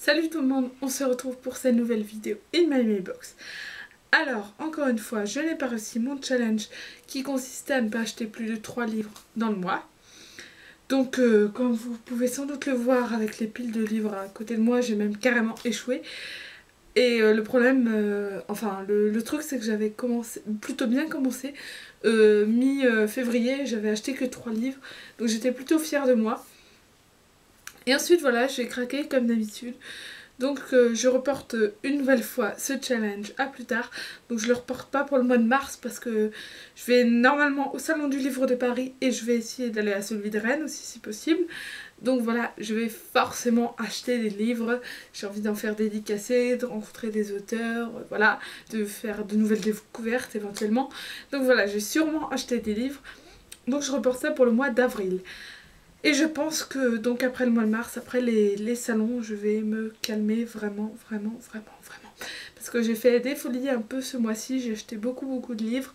Salut tout le monde, on se retrouve pour cette nouvelle vidéo in my mailbox. Alors, encore une fois, je n'ai pas réussi mon challenge qui consistait à ne pas acheter plus de 3 livres dans le mois. Donc, comme vous pouvez sans doute le voir avec les piles de livres à côté de moi, j'ai même carrément échoué. Et le problème, le truc c'est que j'avais plutôt bien commencé. Mi-février, j'avais acheté que 3 livres, donc j'étais plutôt fière de moi. Et ensuite voilà, j'ai craqué comme d'habitude. Donc je reporte une nouvelle fois ce challenge à plus tard. Donc je le reporte pas pour le mois de mars parce que je vais normalement au salon du livre de Paris et je vais essayer d'aller à celui de Rennes aussi si possible. Donc voilà, je vais forcément acheter des livres. J'ai envie d'en faire dédicacer, de rencontrer des auteurs, voilà, de faire de nouvelles découvertes éventuellement. Donc voilà, j'ai sûrement acheté des livres. Donc je reporte ça pour le mois d'avril. Et je pense que donc après le mois de mars, après les salons, je vais me calmer vraiment. Parce que j'ai fait des folies un peu ce mois-ci, j'ai acheté beaucoup de livres.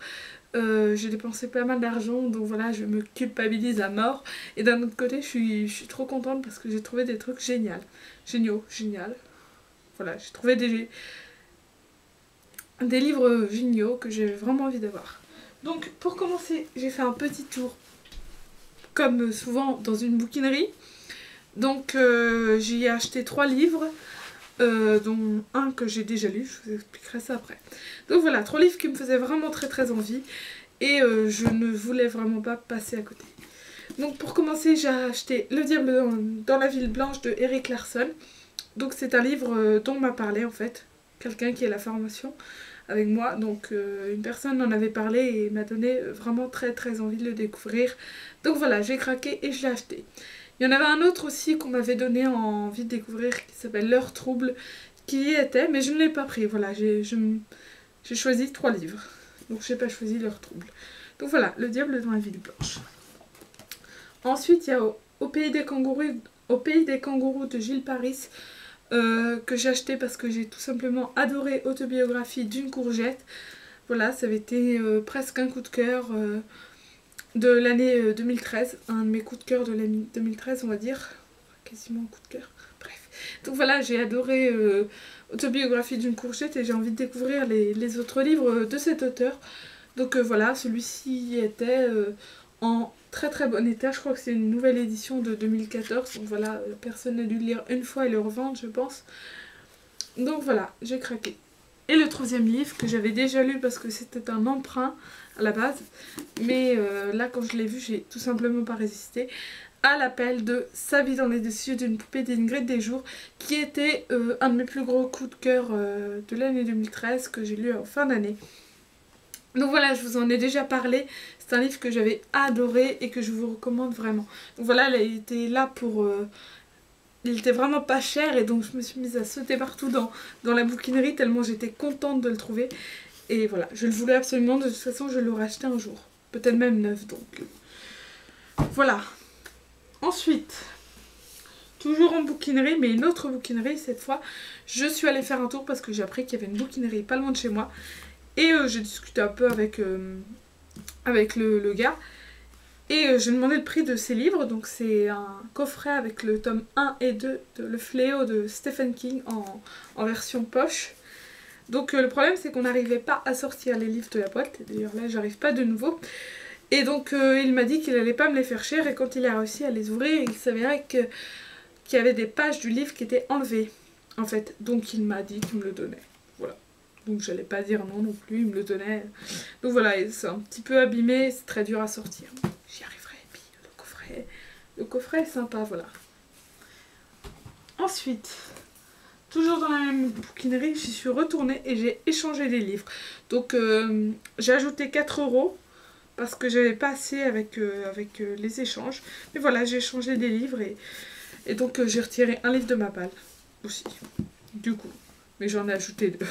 J'ai dépensé pas mal d'argent, donc voilà, je me culpabilise à mort. Et d'un autre côté, je suis trop contente parce que j'ai trouvé des trucs géniaux. Voilà, j'ai trouvé des livres géniaux que j'ai vraiment envie d'avoir. Donc pour commencer, j'ai fait un petit tour comme souvent dans une bouquinerie. Donc j'y ai acheté 3 livres, dont un que j'ai déjà lu, je vous expliquerai ça après. Donc voilà, 3 livres qui me faisaient vraiment très envie et je ne voulais vraiment pas passer à côté. Donc pour commencer, j'ai acheté Le Diable dans la ville blanche de Erik Larson. Donc c'est un livre dont m'a parlé en fait, quelqu'un qui est à la formation avec moi, donc une personne en avait parlé et m'a donné vraiment très envie de le découvrir. Donc voilà, j'ai craqué et je l'ai acheté. Il y en avait un autre aussi qu'on m'avait donné envie de découvrir qui s'appelle L'heure trouble, qui y était, mais je ne l'ai pas pris. Voilà, j'ai choisi 3 livres, donc j'ai pas choisi L'heure trouble. Donc voilà, Le Diable dans la ville blanche. Ensuite, il y a Au pays des kangourous de Gilles Paris, que j'ai acheté parce que j'ai tout simplement adoré Autobiographie d'une courgette. Voilà, ça avait été presque un coup de cœur de l'année 2013, un de mes coups de cœur de l'année 2013 on va dire, quasiment un coup de cœur, bref. Donc voilà, j'ai adoré Autobiographie d'une courgette et j'ai envie de découvrir les autres livres de cet auteur. Donc voilà, celui-ci était en très bon état, je crois que c'est une nouvelle édition de 2014, donc voilà, personne n'a dû le lire une fois et le revendre je pense. Donc voilà, j'ai craqué. Et le 3e livre que j'avais déjà lu parce que c'était un emprunt à la base, mais là quand je l'ai vu j'ai tout simplement pas résisté, à l'appel de Sa vie dans les yeux d'une poupée d'Ingrid Desjours, qui était un de mes plus gros coups de cœur de l'année 2013 que j'ai lu en fin d'année. Donc voilà, je vous en ai déjà parlé, c'est un livre que j'avais adoré et que je vous recommande vraiment. Donc voilà, il était là pour... il était vraiment pas cher et donc je me suis mise à sauter partout dans la bouquinerie tellement j'étais contente de le trouver. Et voilà, je le voulais absolument, de toute façon je l'aurais acheté un jour. Peut-être même neuf donc. Voilà. Ensuite, toujours en bouquinerie, mais une autre bouquinerie cette fois, je suis allée faire un tour parce que j'ai appris qu'il y avait une bouquinerie pas loin de chez moi. Et j'ai discuté un peu avec le gars. Et j'ai demandé le prix de ces livres. Donc c'est un coffret avec le tome 1 et 2 de Le Fléau de Stephen King en version poche. Donc le problème c'est qu'on n'arrivait pas à sortir les livres de la boîte. D'ailleurs là j'arrive pas de nouveau. Et donc il m'a dit qu'il allait pas me les faire cher. Et quand il a réussi à les ouvrir, il s'avérait qu'il y avait des pages du livre qui étaient enlevées. En fait, donc il m'a dit qu'il me le donnait. Voilà. Donc j'allais pas dire non plus, il me le donnait. Donc voilà, c'est un petit peu abîmé, c'est très dur à sortir. J'y arriverai, et puis le coffret est sympa, voilà. Ensuite, toujours dans la même bouquinerie, j'y suis retournée et j'ai échangé les livres. Donc j'ai ajouté 4 € parce que j'avais pas assez avec les échanges. Mais voilà, j'ai échangé des livres et donc j'ai retiré un livre de ma palle aussi, du coup. Mais j'en ai ajouté 2.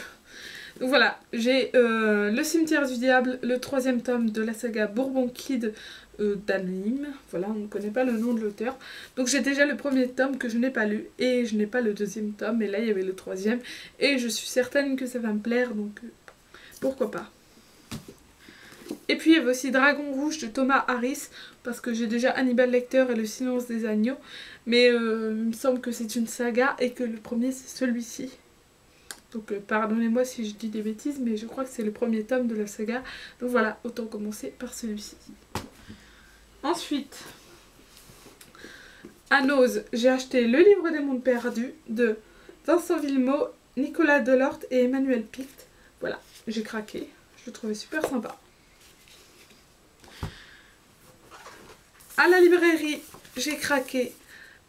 Donc voilà, j'ai Le Cimetière du Diable, le 3e tome de la saga Bourbon Kid d'Anonyme. Voilà, on ne connaît pas le nom de l'auteur. Donc j'ai déjà le 1er tome que je n'ai pas lu et je n'ai pas le 2e tome. Et là, il y avait le 3e. Et je suis certaine que ça va me plaire, donc pourquoi pas. Et puis il y avait aussi Dragon Rouge de Thomas Harris, parce que j'ai déjà Hannibal Lecter et Le Silence des Agneaux. Mais il me semble que c'est une saga et que le premier c'est celui-ci. Donc pardonnez-moi si je dis des bêtises, mais je crois que c'est le premier tome de la saga. Donc voilà, autant commencer par celui-ci. Ensuite, à Nose, j'ai acheté Le Livre des Mondes Perdus de Vincent Villemot, Nicolas Delorte et Emmanuel Pict. Voilà, j'ai craqué. Je le trouvais super sympa. À la librairie, j'ai craqué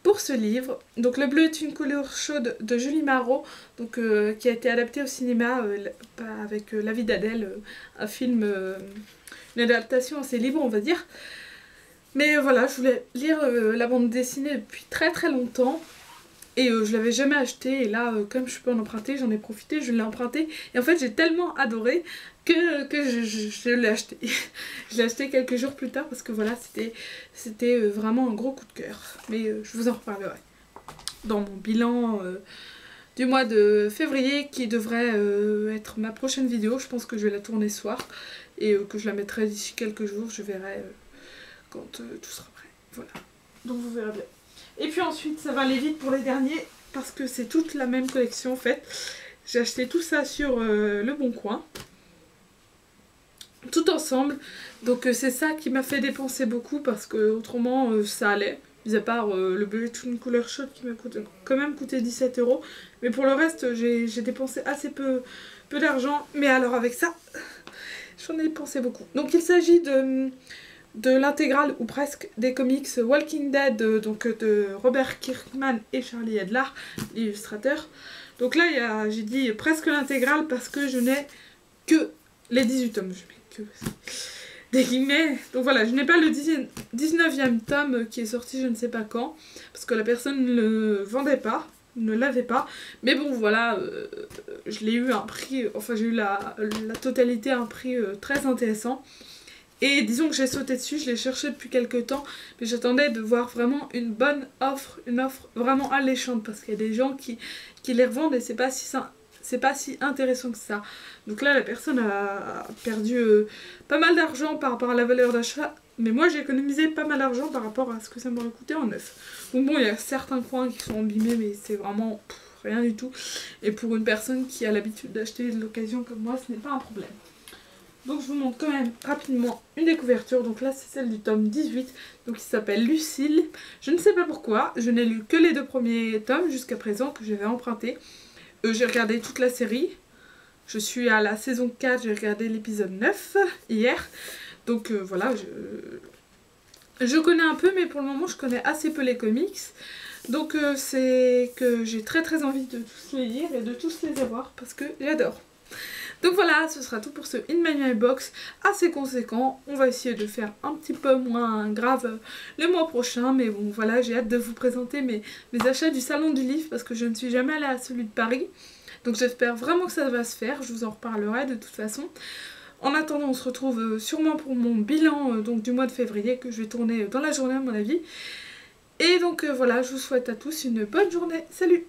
pour ce livre. Donc Le bleu est une couleur chaude de Julie Marot, donc, qui a été adapté au cinéma avec La vie d'Adèle, un film, une adaptation assez libre on va dire. Mais voilà, je voulais lire la bande dessinée depuis très très longtemps. Et je l'avais jamais acheté, et là, comme je peux en emprunter, j'en ai profité, je l'ai emprunté. Et en fait, j'ai tellement adoré que je l'ai acheté. Je l'ai acheté quelques jours plus tard parce que voilà, c'était vraiment un gros coup de cœur. Mais je vous en reparlerai dans mon bilan du mois de février, qui devrait être ma prochaine vidéo. Je pense que je vais la tourner ce soir et que je la mettrai d'ici quelques jours. Je verrai quand tout sera prêt. Voilà, donc vous verrez bien. Et puis ensuite, ça va aller vite pour les derniers, parce que c'est toute la même collection en fait. J'ai acheté tout ça sur Le Bon Coin. Tout ensemble. Donc c'est ça qui m'a fait dépenser beaucoup, parce que autrement ça allait. Mis à part le bleu est une couleur chaude qui m'a quand même coûté 17 €. Mais pour le reste, j'ai dépensé assez peu d'argent. Mais alors avec ça, j'en ai dépensé beaucoup. Donc il s'agit de l'intégrale, ou presque, des comics Walking Dead, donc de Robert Kirkman et Charlie Adlard, l'illustrateur. Donc là, j'ai dit presque l'intégrale parce que je n'ai que les 18 tomes. Je mets que des guillemets. Donc voilà, je n'ai pas le 19e tome qui est sorti je ne sais pas quand, parce que la personne ne le vendait pas, ne l'avait pas. Mais bon, voilà, je l'ai eu à un prix, enfin j'ai eu la totalité à un prix très intéressant. Et disons que j'ai sauté dessus, je l'ai cherché depuis quelques temps, mais j'attendais de voir vraiment une bonne offre, une offre vraiment alléchante, parce qu'il y a des gens qui les revendent et c'est pas si intéressant que ça. Donc là, la personne a perdu pas mal d'argent par rapport à la valeur d'achat, mais moi j'ai économisé pas mal d'argent par rapport à ce que ça m'aurait coûté en neuf. Donc bon, il y a certains coins qui sont abîmés, mais c'est vraiment rien du tout. Et pour une personne qui a l'habitude d'acheter de l'occasion comme moi, ce n'est pas un problème. Donc je vous montre quand même rapidement une des couvertures. Donc là c'est celle du tome 18, donc qui s'appelle Lucille. Je ne sais pas pourquoi, je n'ai lu que les 2 premiers tomes jusqu'à présent que j'avais emprunté. J'ai regardé toute la série. Je suis à la saison 4, j'ai regardé l'épisode 9 hier. Donc voilà, je connais un peu, mais pour le moment je connais assez peu les comics. Donc c'est que j'ai très très envie de tous les lire et de tous les avoir parce que j'adore. Donc voilà, ce sera tout pour ce In My Box assez conséquent. On va essayer de faire un petit peu moins grave le mois prochain. Mais bon voilà, j'ai hâte de vous présenter mes achats du salon du livre, parce que je ne suis jamais allée à celui de Paris. Donc j'espère vraiment que ça va se faire, je vous en reparlerai de toute façon. En attendant, on se retrouve sûrement pour mon bilan donc du mois de février, que je vais tourner dans la journée à mon avis. Et donc voilà, je vous souhaite à tous une bonne journée. Salut!